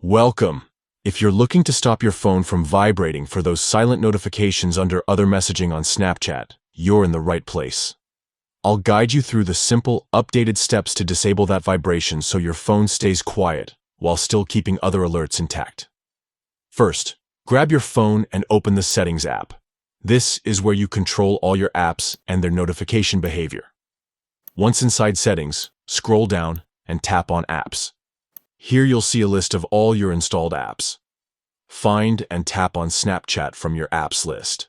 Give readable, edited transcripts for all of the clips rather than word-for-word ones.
Welcome. If you're looking to stop your phone from vibrating for those silent notifications under other messaging on Snapchat, you're in the right place. I'll guide you through the simple, updated steps to disable that vibration so your phone stays quiet while still keeping other alerts intact. First, grab your phone and open the Settings app. This is where you control all your apps and their notification behavior. Once inside Settings, scroll down and tap on Apps. Here you'll see a list of all your installed apps. Find and tap on Snapchat from your apps list.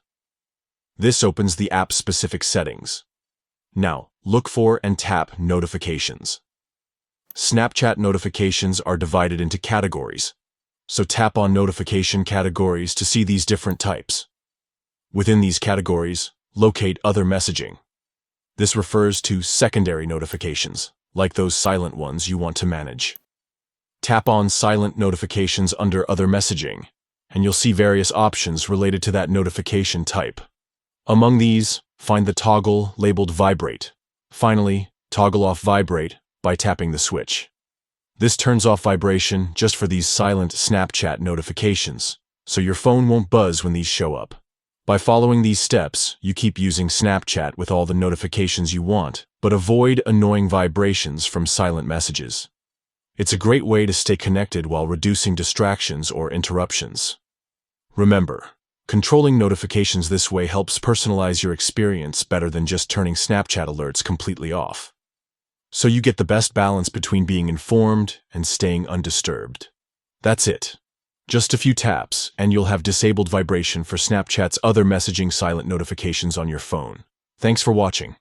This opens the app-specific settings. Now, look for and tap Notifications. Snapchat notifications are divided into categories, so tap on Notification categories to see these different types. Within these categories, locate Other messaging. This refers to secondary notifications, like those silent ones you want to manage. Tap on Silent Notifications under Other messaging, and you'll see various options related to that notification type. Among these, find the toggle labeled Vibrate. Finally, toggle off Vibrate by tapping the switch. This turns off vibration just for these silent Snapchat notifications, so your phone won't buzz when these show up. By following these steps, you keep using Snapchat with all the notifications you want, but avoid annoying vibrations from silent messages. It's a great way to stay connected while reducing distractions or interruptions. Remember, controlling notifications this way helps personalize your experience better than just turning Snapchat alerts completely off. So you get the best balance between being informed and staying undisturbed. That's it. Just a few taps, and you'll have disabled vibration for Snapchat's other messaging silent notifications on your phone. Thanks for watching.